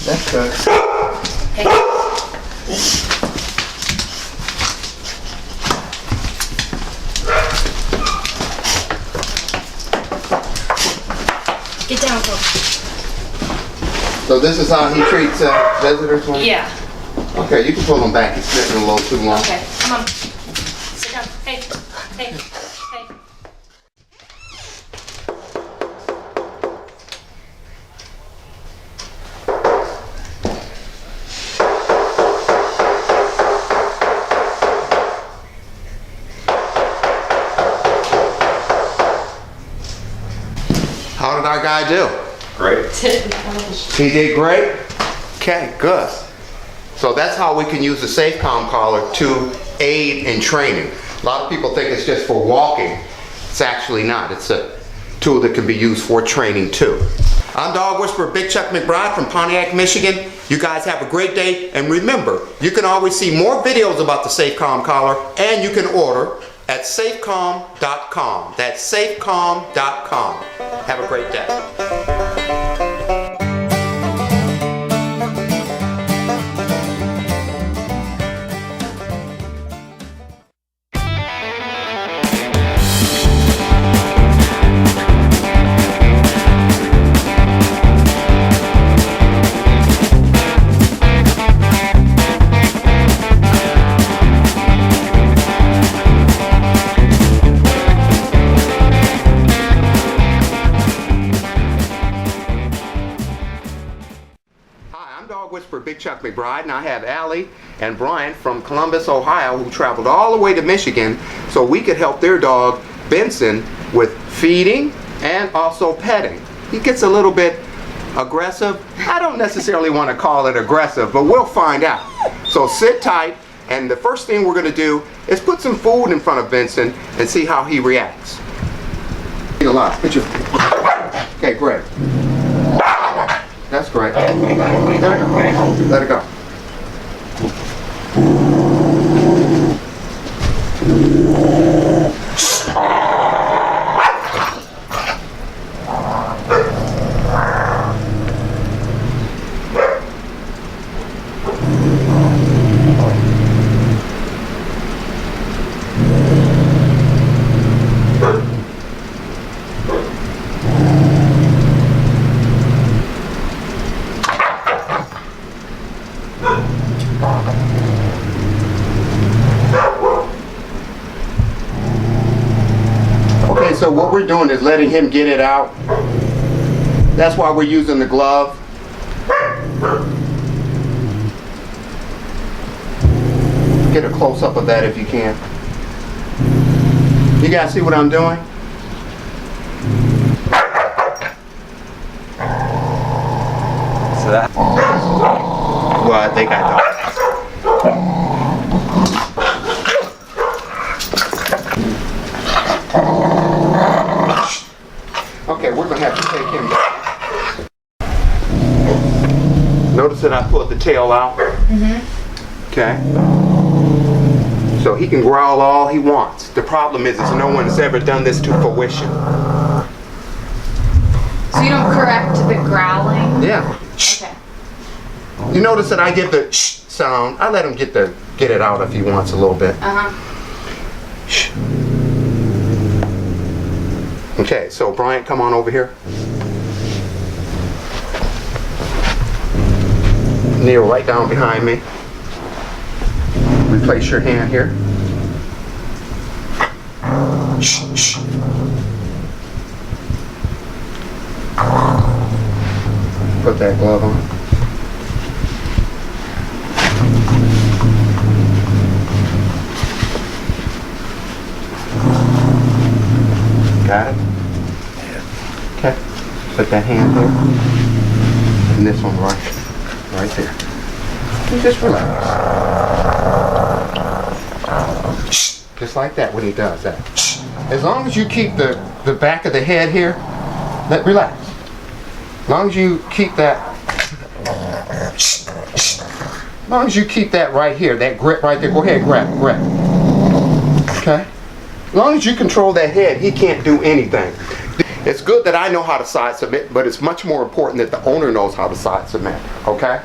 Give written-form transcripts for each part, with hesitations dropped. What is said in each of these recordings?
That's good. Hey. Get down, folks. So this is how he treats visitors? Yeah. Okay, you can pull him back. He's sitting a little too long. Okay, come on. Sit down. Hey, hey, hey. How did our guy do? Great. He did great? Okay, good. So that's how we can use the SafeCalm collar to aid in training. A lot of people think it's just for walking. It's actually not. It's a tool that can be used for training too. I'm Dog Whisperer Big Chuck McBride from Pontiac, Michigan. You guys have a great day, and remember, you can always see more videos about the SafeCalm collar, and you can order at SafeCalm.com. That's SafeCalm.com. Have a great day. Whisperer Big Chuck McBride, and I have Allie and Brian from Columbus, Ohio, who traveled all the way to Michigan so we could help their dog Benson with feeding and also petting. He gets a little bit aggressive. I don't necessarily want to call it aggressive, but we'll find out. So sit tight, and the first thing we're going to do is put some food in front of Benson and see how he reacts. Eat a lot. Okay, great. That's great. Let it go. Let it go. Okay, so what we're doing is letting him get it out. That's why we're using the glove. Get a close-up of that if you can. You guys see what I'm doing? So that. Well, I think I know. Okay, we're going to have to take him down. Notice that I pulled the tail out. Okay. So he can growl all he wants. The problem is no one has ever done this to fruition. So you don't correct the growling? Yeah. Okay. You notice that I give the shh sound. I let him get it out if he wants a little bit. Shh. Okay, so Brian, come on over here. Kneel right down behind me. Replace your hand here. Shh, shh. Put that glove on. Got it? Okay. Put that hand there. And this one right there. And just relax. Just like that when he does that. As long as you keep the back of the head here, relax. As long as you keep that, right here, that grip right there, go ahead, grab. Okay? As long as you control that head, he can't do anything. It's good that I know how to side submit, but it's much more important that the owner knows how to side submit, okay?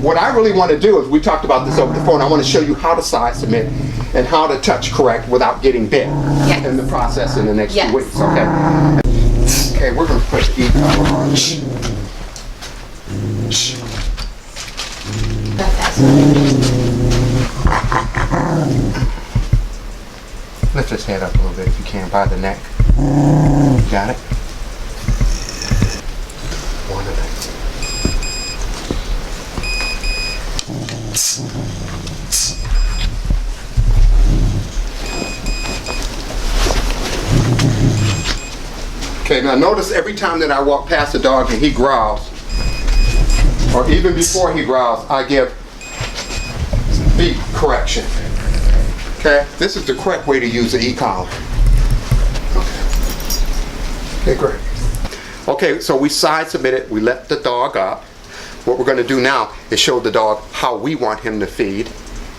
What I really want to do is, we talked about this over the phone, I want to show you how to side submit and how to touch correct without getting bit in the process in the next 2 weeks, okay? Okay, we're going to put the e-collar on. Lift his head up a little bit if you can, by the neck. Got it? One of them. Okay, now notice every time that I walk past a dog and he growls, or even before he growls, I give beat correction. Okay, this is the correct way to use the e-collar. Okay, great. Okay, so we side submitted, we let the dog up. What we're going to do now is show the dog how we want him to feed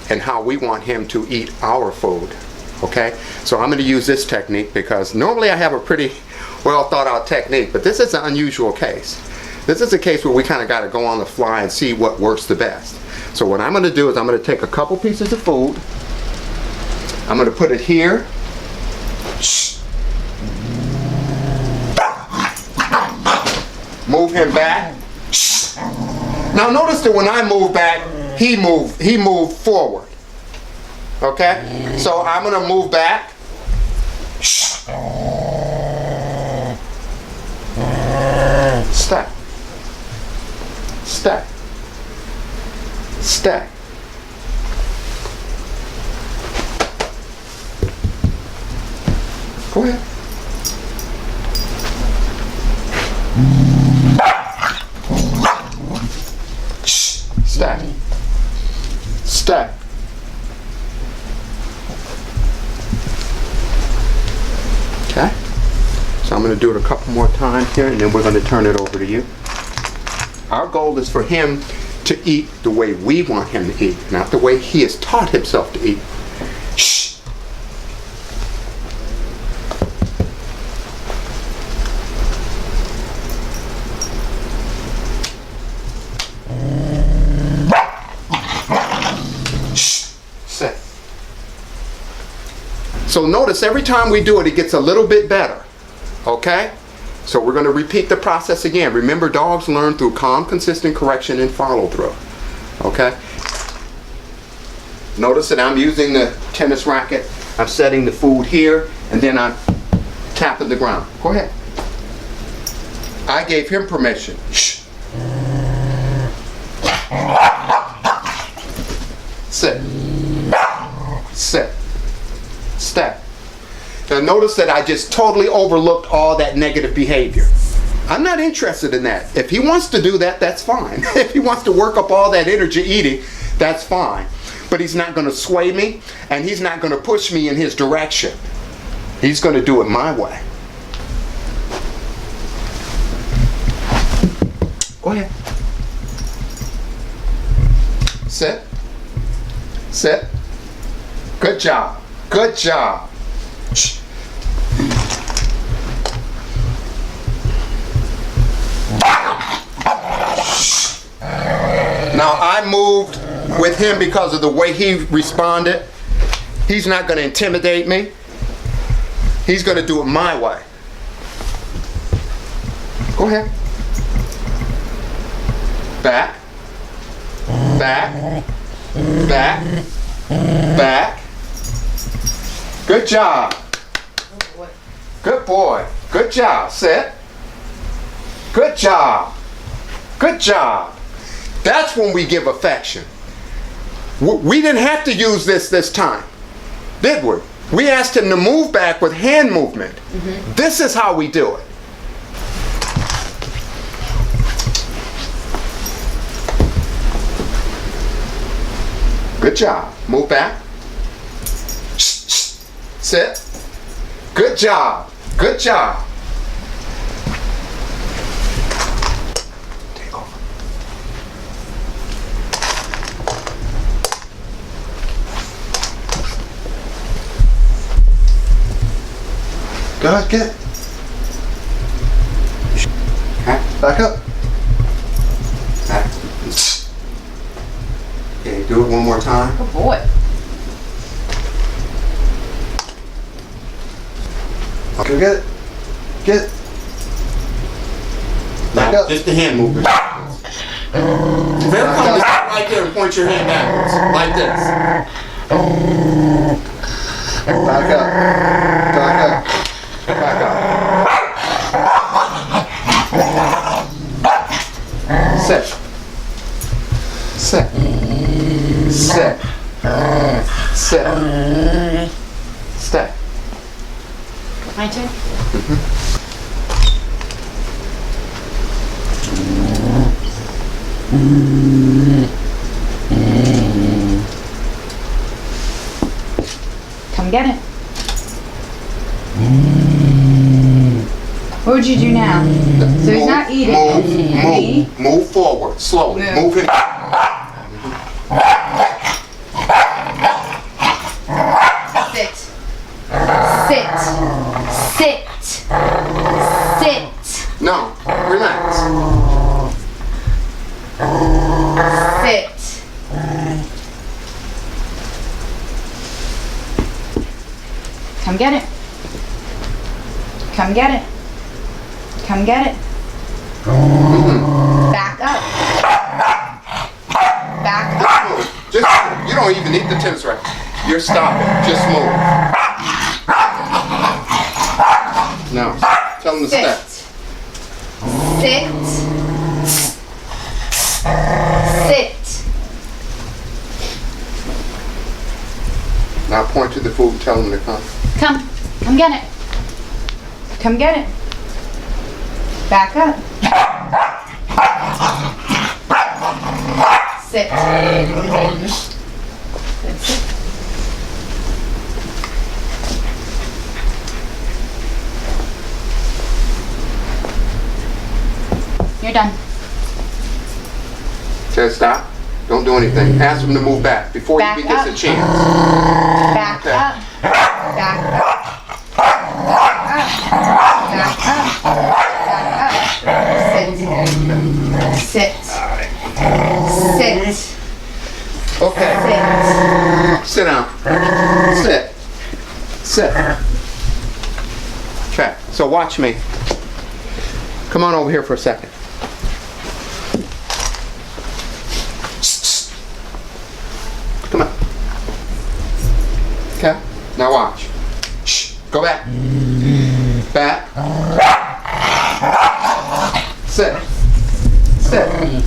and how we want him to eat our food. Okay, so I'm going to use this technique because normally I have a pretty well thought out technique, but this is an unusual case. This is a case where we kind of got to go on the fly and see what works the best. So what I'm going to do is I'm going to take a couple pieces of food, I'm going to put it here, move him back. Now notice that when I move back, he moved forward. Okay? So I'm going to move back. Step. Step. Step. Go ahead. Step. Step. Okay? So I'm going to do it a couple more times here, and then we're going to turn it over to you. Our goal is for him to eat the way we want him to eat, not the way he has taught himself to eat. Shh. Shh. Sit. So notice every time we do it, it gets a little bit better. Okay? So we're going to repeat the process again. Remember, dogs learn through calm, consistent correction and follow through. Okay? Notice that I'm using the tennis racket. I'm setting the food here, and then I'm tapping the ground. Go ahead. I gave him permission. Shh. Sit. Sit. Step. Now notice that I just totally overlooked all that negative behavior. I'm not interested in that. If he wants to do that, that's fine. If he wants to work up all that energy eating, that's fine. But he's not going to sway me, and he's not going to push me in his direction. He's going to do it my way. Go ahead. Sit. Sit. Good job. Good job. Shh. Now I moved with him because of the way he responded. He's not going to intimidate me. He's going to do it my way. Go ahead. Back. Back. Back. Back. Good job. Good boy. Good job. Sit. Good job. Good job. That's when we give affection. We didn't have to use this time, did we? We asked him to move back with hand movement. Mm-hmm. This is how we do it. Good job. Move back. Sit. Good job. Good job. Take over. Good. Back up. Back. Okay, do it one more time. Good boy. Okay, get it. Get it. Back Now, up. just the hand movement. If ever come right there and point your hand backwards, like this. Back up. Back up. Back up. Sit. Sit. Sit. Sit. Stay. My turn. Come get it. What would you do now? So he's not eating it. Move forward, slowly. Move. Move him. Sit. Sit. Sit. Sit. No, relax. Sit. Come get it. Come get it. Come get it. Back up. Back up. Move. Just move. You don't even need the tennis racket. You're stopping. Just move. No. Tell him to Sit. step. Sit. Sit. Now point to the food and tell him to come. Come. Come get it. Come get it. Back up. Sit. Good, sit. You're done. Say stop. Don't do anything. Ask him to move back before Back he even gets up. a chance. Back Okay. up. Back up. Back up. Sit. Sit. Sit. Okay. Sit. Sit down. Sit. Sit. Okay. So watch me. Come on over here for a second. Come on. Okay. Now watch. Shh. Go back. Back. Sit. Sit.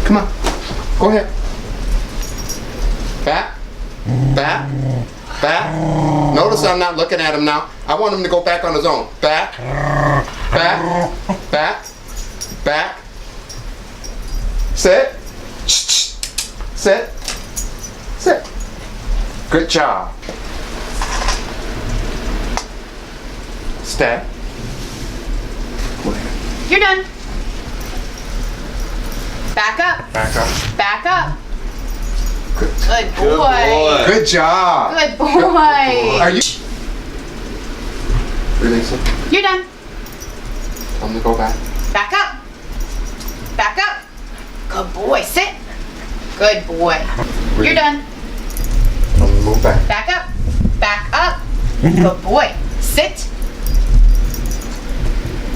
Come on. Go ahead. Back. Back. Back. Notice I'm not looking at him now. I want him to go back on his own. Back. Back. Back. Back. Sit. Sit. Sit. Good job. Stay. You're done. Back up. Back up. Back up. Good. Good boy. Good job. Good boy. Are you? Release him. You're done. Tell him to go back. Back up. Back up. Good boy. Sit. Good boy. You're done. Tell him to move back. Back up. Back up. Good boy. Sit.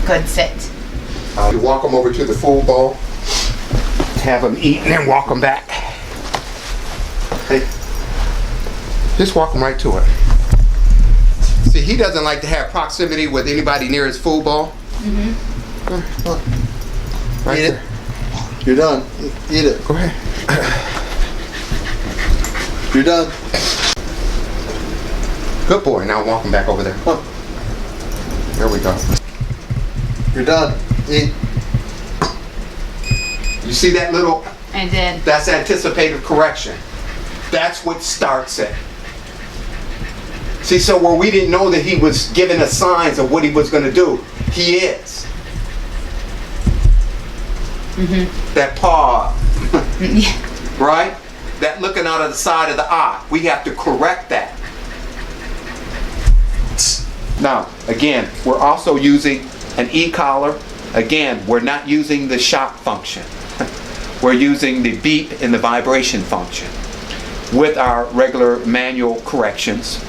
Good sit. You walk him over to the food bowl. Have him eat and then walk him back. Hey, just walk him right to it. See, he doesn't like to have proximity with anybody near his food bowl. Right Eat it. there. You're done. Eat it. Go ahead. You're done. Good boy. Now walk him back over there. Come on. There we go. You're done. Eat. You see that little? I did. That's anticipative correction. That's what starts it. See, so where we didn't know that he was giving us signs of what he was going to do, he is. That paw, right? that looking out of the side of the eye. We have to correct that. Now, again, we're also using an e-collar. Again, we're not using the shock function. We're using the beep and the vibration function with our regular manual corrections.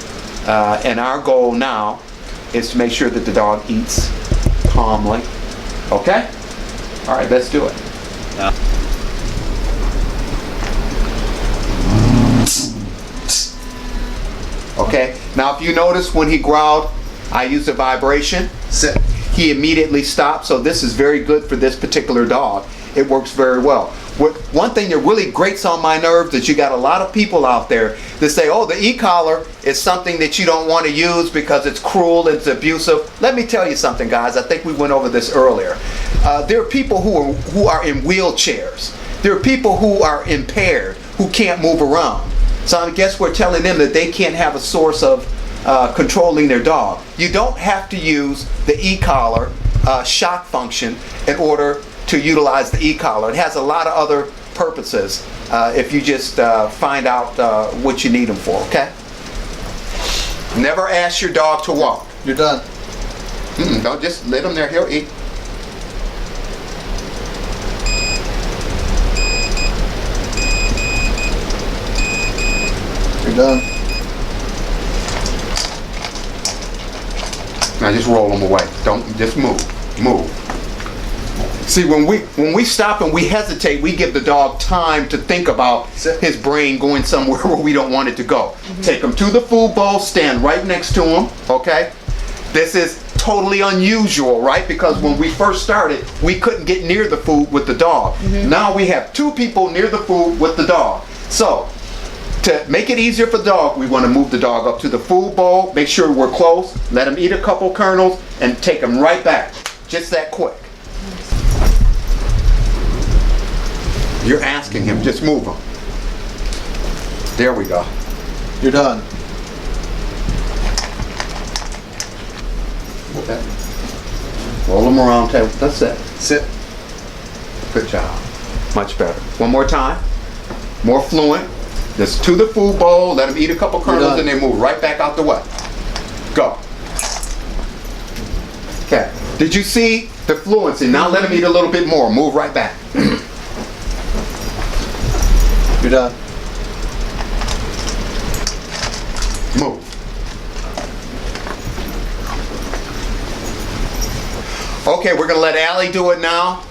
And our goal now is to make sure that the dog eats calmly. Okay? All right, let's do it. Okay, now if you notice when he growled, I used a vibration. Sit. He immediately stopped, so this is very good for this particular dog. It works very well. One thing that really grates on my nerves is you got a lot of people out there that say, oh, the e-collar is something that you don't want to use because it's cruel, it's abusive. Let me tell you something, guys. I think we went over this earlier. There are people who are in wheelchairs. There are people who are impaired, who can't move around. So I guess we're telling them that they can't have a source of controlling their dog. You don't have to use the e-collar shock function in order to utilize the e-collar. It has a lot of other purposes if you just find out what you need them for, okay? Never ask your dog to walk. You're done. Don't just let him there, he'll eat. You're done. Now just roll them away. Don't just move. Move. See, when we stop and we hesitate, we give the dog time to think about his brain going somewhere where we don't want it to go. Take him to the food bowl, stand right next to him, okay? This is totally unusual, right? Because when we first started, we couldn't get near the food with the dog. Now we have 2 people near the food with the dog. So, to make it easier for the dog, we want to move the dog up to the food bowl, make sure we're close, let him eat a couple kernels, and take him right back. Just that quick. You're asking him, just move him. There we go. You're done. Okay. Roll him around, that's it. Sit. Good job. Much better. One more time. More fluent. Just to the food bowl, let him eat a couple kernels, and then move right back out the way. Go. Okay. Did you see the fluency? Now let him eat a little bit more. Move right back. You're done. Move. Okay, we're going to let Allie do it now.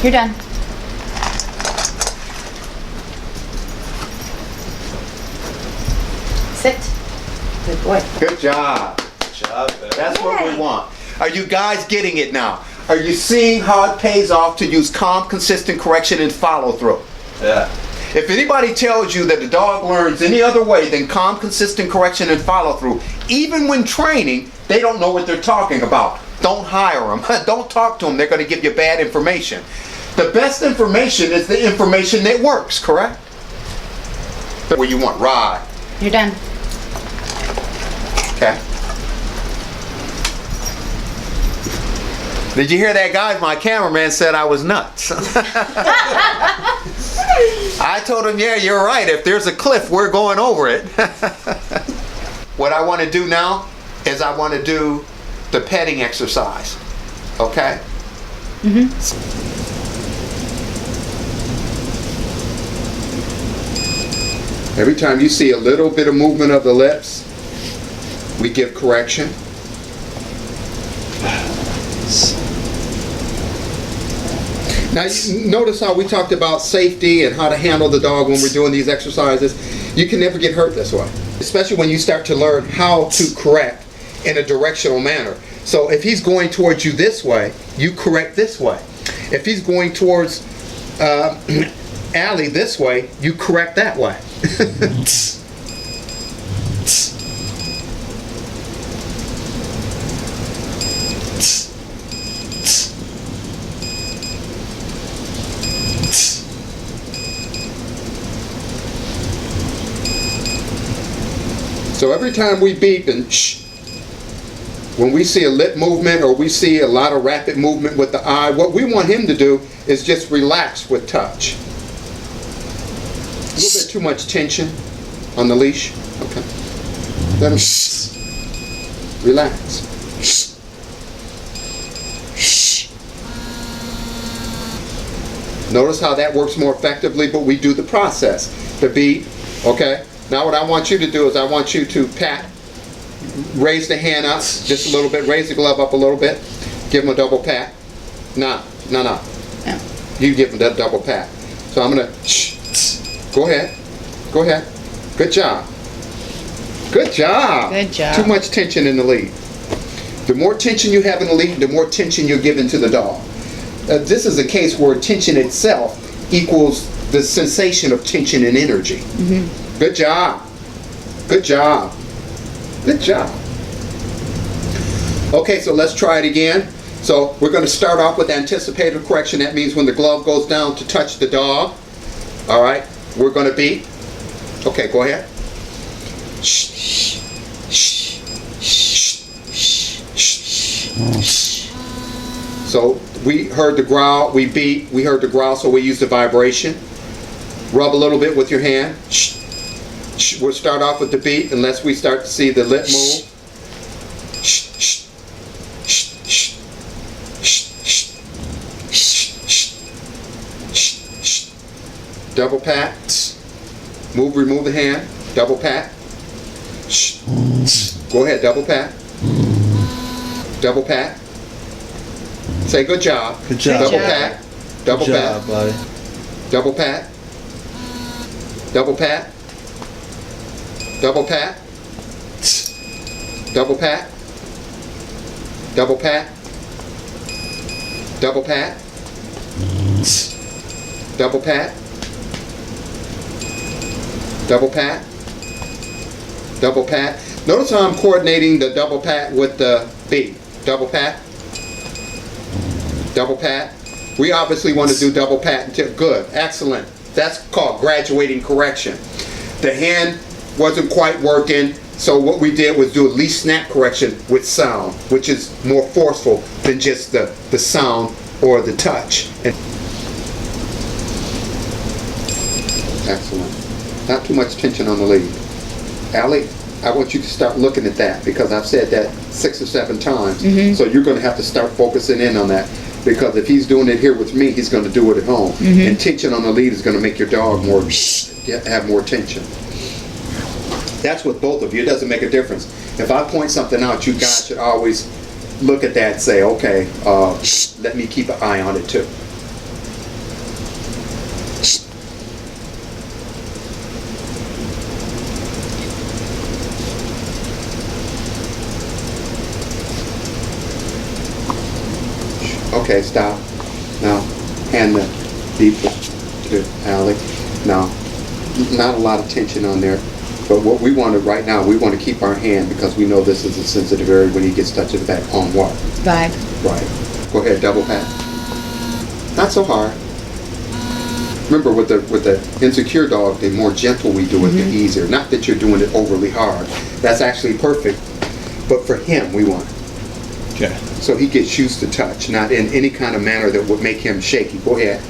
You're done. Sit. Good boy. Good job. Good job, babe. That's what Yay. we want. Are you guys getting it now? Are you seeing how it pays off to use calm, consistent correction and follow through? Yeah. If anybody tells you that the dog learns any other way than calm, consistent correction and follow through, even when training, they don't know what they're talking about. Don't hire them. Don't talk to them. They're going to give you bad information. The best information is the information that works, correct? Where you want, ride. You're done. Okay. Did you hear that, guys? My cameraman said I was nuts. I told him, yeah, you're right. If there's a cliff, we're going over it. What I want to do now is I want to do the petting exercise. Okay? Every time you see a little bit of movement of the lips, we give correction. Now, notice how we talked about safety and how to handle the dog when we're doing these exercises. You can never get hurt this way, especially when you start to learn how to correct in a directional manner. So if he's going towards you this way, you correct this way. If he's going towards Allie this way, you correct that way. So every time we beep and shh, when we see a lip movement or we see a lot of rapid movement with the eye, what we want him to do is just relax with touch. little bit too much tension on the leash. Okay. Let him relax. Notice how that works more effectively, but we do the process. The beat, okay? Now what I want you to do is I want you to pat, raise the hand up just a little bit, raise the glove up a little bit, give him a double pat. No. You give him that double pat. So I'm gonna, go ahead. Good job. Good job. Too much tension in the lead. The more tension you have in the lead, the more tension you're giving to the dog. This is a case where tension itself equals the sensation of tension and energy. Mm-hmm. Good job. Okay, so let's try it again. So we're going to start off with anticipated correction. That means when the glove goes down to touch the dog. All right, we're going to beat. Okay, go ahead. So we heard the growl, we beat, we heard the growl, so we use the vibration. Rub a little bit with your hand. We'll start off with the beat unless we start to see the lip move. Double pat. Remove the hand. Double pat. Go ahead, double pat. Double pat. Say good job. Good job. Double pat. Double Good pat. job, buddy. Double pat. Double pat. Double pat. Double pat. Double pat. Double pat. Double pat. Double pat. Double pat. Notice how I'm coordinating the double pat with the beat. Double pat. Double pat. We obviously want to do double pat until good. Excellent. That's called graduating correction. The hand wasn't quite working, so what we did was do a leash snap correction with sound, which is more forceful than just the sound or the touch. Excellent. Not too much tension on the lead. Allie, I want you to start looking at that because I've said that 6 or 7 times. Mm-hmm. So you're going to have to start focusing in on that because if he's doing it here with me, he's going to do it at home. Mm-hmm. And tension on the lead is going to make your dog have more tension. That's with both of you. It doesn't make a difference. If I point something out, you guys should always look at that and say, okay, let me keep an eye on it too. Okay, stop. Now, hand the beep to Allie. Now, not a lot of tension on there, but what we want to, right now, we want to keep our hand because we know this is a sensitive area when he gets touched in the back on what? Vibe. Right. Go ahead, double pat. Not so hard. Remember, with the insecure dog, the more gentle we do it, the easier. Not that you're doing it overly hard. That's actually perfect, but for him, we want it. Okay. So he gets used to touch, not in any kind of manner that would make him shaky. Go ahead.